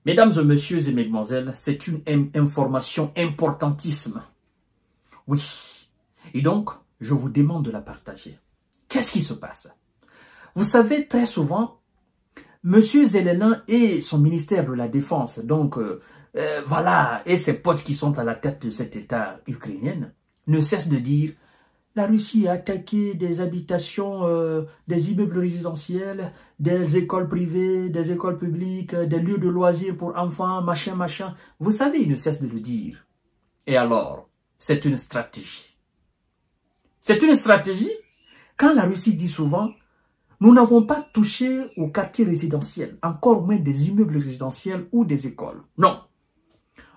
Mesdames et messieurs et mesdemoiselles, c'est une information importantissime. Oui. Et donc, je vous demande de la partager. Qu'est-ce qui se passe? Vous savez, très souvent, Monsieur Zelensky et son ministère de la Défense, donc voilà, et ses potes qui sont à la tête de cet État ukrainien, ne cessent de dire la Russie a attaqué des habitations, des immeubles résidentiels, des écoles privées, des écoles publiques, des lieux de loisirs pour enfants, machin, machin. Vous savez, ils ne cessent de le dire. Et alors, c'est une stratégie. C'est une stratégie quand la Russie dit souvent nous n'avons pas touché aux quartiers résidentiels, encore moins des immeubles résidentiels ou des écoles. Non.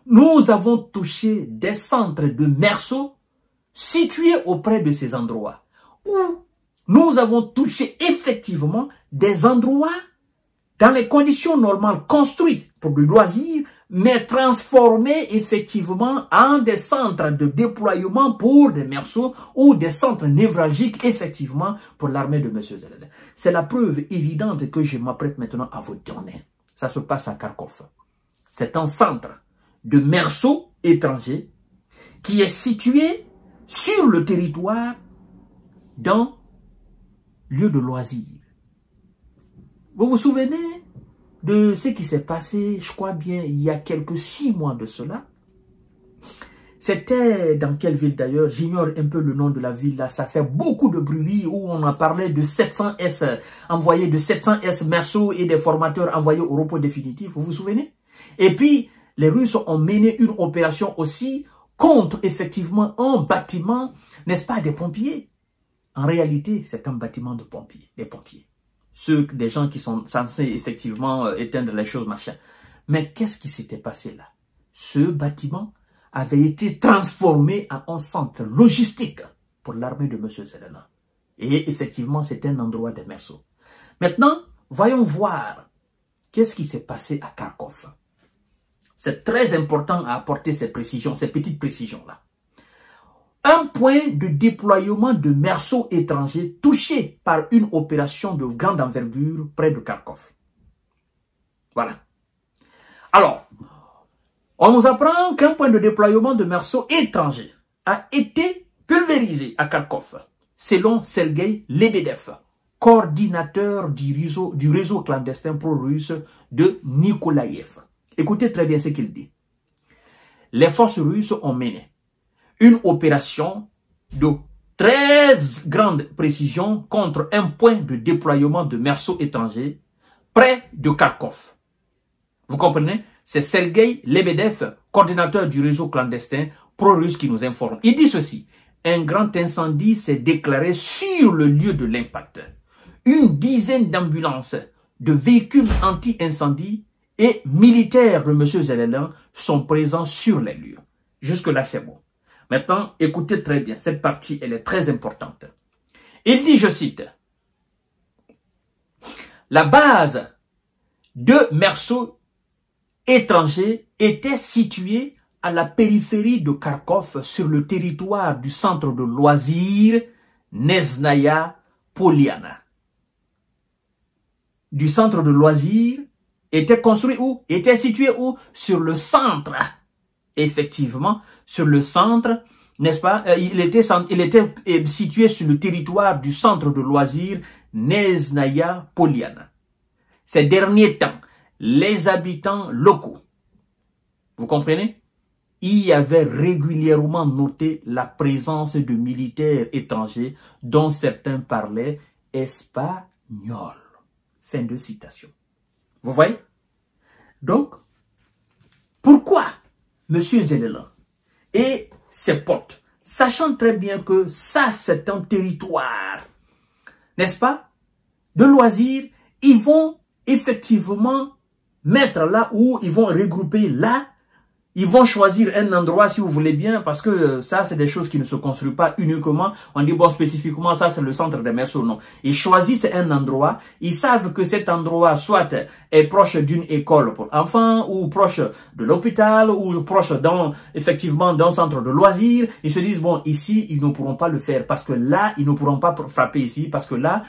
Nous avons touché des centres de merceaux situés auprès de ces endroits, où nous avons touché effectivement des endroits dans les conditions normales construits pour du loisir, mais transformés effectivement en des centres de déploiement pour des merceaux ou des centres névralgiques effectivement pour l'armée de M. Zelensky. C'est la preuve évidente que je m'apprête maintenant à vous donner. Ça se passe à Kharkov. C'est un centre de merceaux étrangers qui est situé sur le territoire d'un lieu de loisir. Vous vous souvenez de ce qui s'est passé, je crois bien, il y a quelques 6 mois de cela? C'était dans quelle ville d'ailleurs? J'ignore un peu le nom de la ville là. Ça fait beaucoup de bruit où on a parlé de 700 S envoyés, de 700 S merceaux et des formateurs envoyés au repos définitif. Vous vous souvenez? Et puis, les Russes ont mené une opération aussi contre effectivement un bâtiment, n'est-ce pas, des pompiers. En réalité, c'est un bâtiment de pompiers, des pompiers. Des gens qui sont censés effectivement éteindre les choses, machin. Mais qu'est-ce qui s'était passé là? Ce bâtiment avait été transformé en un centre logistique pour l'armée de M. Zelensky. Et effectivement, c'était un endroit de merceaux. Maintenant, voyons voir qu'est-ce qui s'est passé à Kharkov. C'est très important à apporter ces précisions, ces petites précisions-là. Un point de déploiement de merceaux étrangers touché par une opération de grande envergure près de Kharkov. Voilà. Alors, on nous apprend qu'un point de déploiement de merceaux étrangers a été pulvérisé à Kharkov, selon Sergueï Lebedev, coordinateur du réseau clandestin pro-russe de Nikolaïev. Écoutez très bien ce qu'il dit. Les forces russes ont mené une opération de très grande précision contre un point de déploiement de merceaux étrangers près de Kharkov. Vous comprenez? C'est Sergueï Lebedev, coordinateur du réseau clandestin pro-russe qui nous informe. Il dit ceci. Un grand incendie s'est déclaré sur le lieu de l'impact. Une dizaine d'ambulances, de véhicules anti-incendie et militaires de M. Zelensky sont présents sur les lieux. Jusque-là, c'est bon. Maintenant, écoutez très bien. Cette partie, elle est très importante. Il dit, je cite, la base de merceaux étrangers était située à la périphérie de Kharkov sur le territoire du centre de loisirs Nesnaya Poliana. Du centre de loisirs était construit où? Était situé où? Sur le centre. Effectivement, sur le centre, n'est-ce pas? Il était situé sur le territoire du centre de loisirs Nesnaya Poliana. Ces derniers temps, les habitants locaux, vous comprenez? Y avaient régulièrement noté la présence de militaires étrangers dont certains parlaient espagnol. Fin de citation. Vous voyez? Donc, pourquoi M. Zelensky et ses potes, sachant très bien que ça, c'est un territoire, n'est-ce pas, de loisirs, ils vont effectivement mettre là où ils vont regrouper là, ils vont choisir un endroit si vous voulez bien, parce que ça c'est des choses qui ne se construisent pas uniquement, on dit bon spécifiquement ça c'est le centre des merceaux, non. Ils choisissent un endroit, ils savent que cet endroit soit est proche d'une école pour enfants, ou proche de l'hôpital, ou proche effectivement d'un centre de loisirs, ils se disent bon ici ils ne pourront pas le faire, parce que là ils ne pourront pas frapper ici, parce que là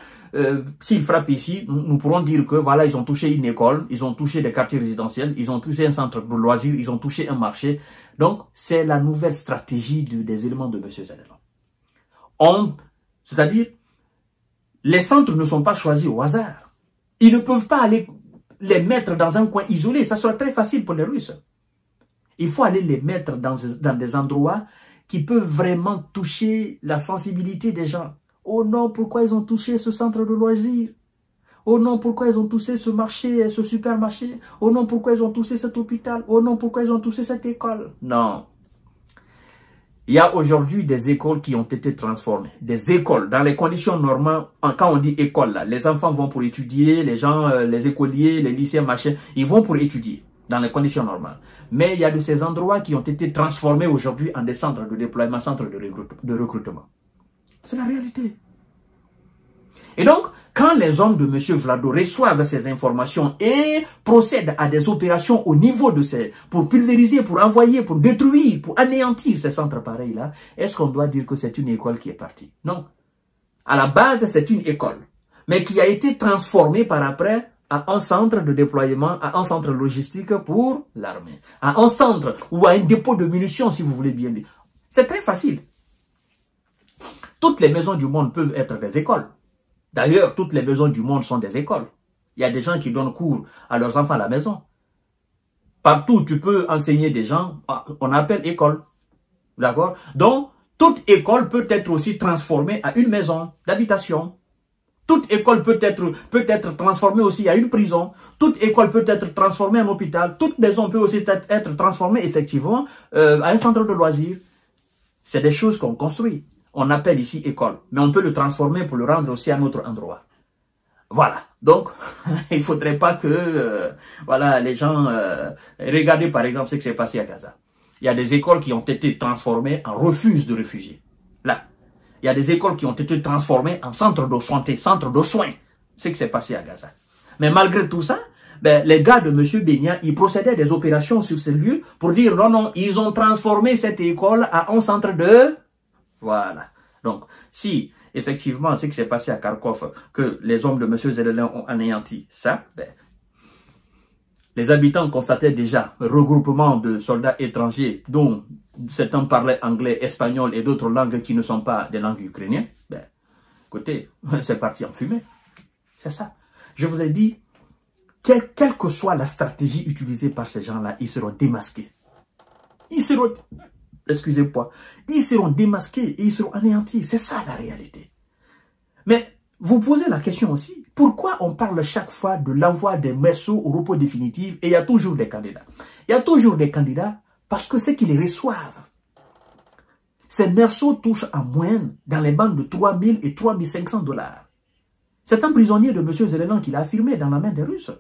s'ils frappent ici, nous pourrons dire que voilà, ils ont touché une école, ils ont touché des quartiers résidentiels, ils ont touché un centre de loisirs, ils ont touché un marché. Donc, c'est la nouvelle stratégie des éléments de M. Zelensky. C'est-à-dire, les centres ne sont pas choisis au hasard. Ils ne peuvent pas aller les mettre dans un coin isolé. Ça sera très facile pour les Russes. Il faut aller les mettre dans des endroits qui peuvent vraiment toucher la sensibilité des gens. Oh non, pourquoi ils ont touché ce centre de loisirs? Oh non, pourquoi ils ont touché ce marché, ce supermarché? Oh non, pourquoi ils ont touché cet hôpital? Oh non, pourquoi ils ont touché cette école? Non. Il y a aujourd'hui des écoles qui ont été transformées. Des écoles, dans les conditions normales, quand on dit école, là, les enfants vont pour étudier, les gens, les écoliers, les lycéens, machin, ils vont pour étudier, dans les conditions normales. Mais il y a de ces endroits qui ont été transformés aujourd'hui en des centres de déploiement, centres de recrutement. C'est la réalité. Et donc, quand les hommes de M. Vlado reçoivent ces informations et procèdent à des opérations au niveau de ces, pour pulvériser, pour envoyer, pour détruire, pour anéantir ces centres pareils-là, est-ce qu'on doit dire que c'est une école qui est partie? Non. À la base, c'est une école, mais qui a été transformée par après à un centre de déploiement, à un centre logistique pour l'armée, à un centre ou à un dépôt de munitions, si vous voulez bien dire. C'est très facile. Toutes les maisons du monde peuvent être des écoles. D'ailleurs, toutes les maisons du monde sont des écoles. Il y a des gens qui donnent cours à leurs enfants à la maison. Partout, tu peux enseigner des gens, on appelle école. D'accord? Donc, toute école peut être aussi transformée à une maison d'habitation. Toute école peut être transformée aussi à une prison. Toute école peut être transformée en hôpital. Toute maison peut aussi être transformée effectivement à un centre de loisirs. C'est des choses qu'on construit. On appelle ici école, mais on peut le transformer pour le rendre aussi à un autre endroit. Voilà. Donc, il ne faudrait pas que voilà, les gens... regardez par exemple ce qui s'est passé à Gaza. Il y a des écoles qui ont été transformées en refuges de réfugiés. Là. Il y a des écoles qui ont été transformées en centres de santé, centres de soins. C'est ce qui s'est passé à Gaza. Mais malgré tout ça, ben, les gars de M. Benya, ils procédaient à des opérations sur ces lieux pour dire non, non, ils ont transformé cette école à un centre de... Voilà. Donc, si effectivement ce qui s'est passé à Kharkov, que les hommes de M. Zelensky ont anéanti ça, ben, les habitants constataient déjà un regroupement de soldats étrangers dont certains parlaient anglais, espagnol et d'autres langues qui ne sont pas des langues ukrainiennes. Ben, écoutez, c'est parti en fumée. C'est ça. Je vous ai dit, quelle que soit la stratégie utilisée par ces gens-là, ils seront démasqués. Ils seront... Excusez-moi, ils seront démasqués et ils seront anéantis. C'est ça la réalité. Mais vous posez la question aussi, pourquoi on parle chaque fois de l'envoi des merceaux au repos définitif et il y a toujours des candidats? Il y a toujours des candidats parce que c'est qu'ils les reçoivent. Ces merceaux touchent en moyenne dans les bandes de 3 000 et 3 500 $. C'est un prisonnier de M. Zelensky qui l'a affirmé dans la main des Russes.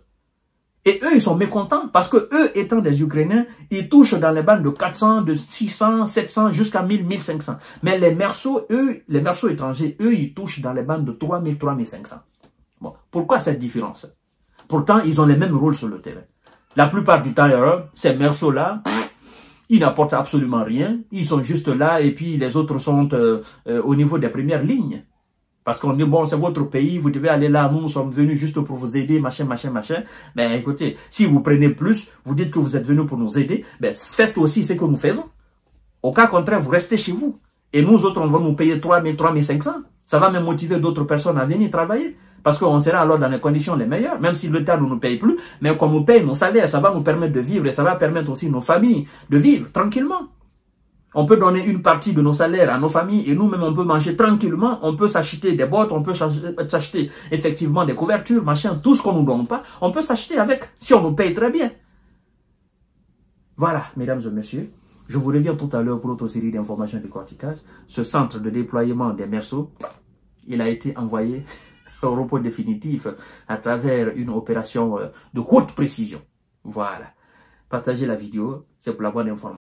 Et eux, ils sont mécontents parce que eux, étant des Ukrainiens, ils touchent dans les bandes de 400, de 600, 700 jusqu'à 1000, 1500. Mais les merceaux, eux, les merceaux étrangers, eux, ils touchent dans les bandes de 3000, 3500. Bon, pourquoi cette différence? Pourtant, ils ont les mêmes rôles sur le terrain. La plupart du temps, ces merceaux-là, ils n'apportent absolument rien. Ils sont juste là et puis les autres sont au niveau des premières lignes. Parce qu'on dit, bon, c'est votre pays, vous devez aller là, nous sommes venus juste pour vous aider, machin, machin, machin. Mais écoutez, si vous prenez plus, vous dites que vous êtes venus pour nous aider, ben faites aussi ce que nous faisons. Au cas contraire, vous restez chez vous. Et nous autres, on va nous payer 3 000, 3 500. Ça va même motiver d'autres personnes à venir travailler. Parce qu'on sera alors dans les conditions les meilleures, même si l'État ne nous paye plus. Mais qu'on nous paye nos salaires, ça va nous permettre de vivre et ça va permettre aussi nos familles de vivre tranquillement. On peut donner une partie de nos salaires à nos familles et nous-mêmes on peut manger tranquillement, on peut s'acheter des bottes, on peut s'acheter effectivement des couvertures, machin, tout ce qu'on ne nous donne pas, on peut s'acheter avec, si on nous paye très bien. Voilà, mesdames et messieurs, je vous reviens tout à l'heure pour autre série d'informations de cortiquage. Ce centre de déploiement des merceaux, il a été envoyé au repos définitif à travers une opération de haute précision. Voilà. Partagez la vidéo, c'est pour la bonne information.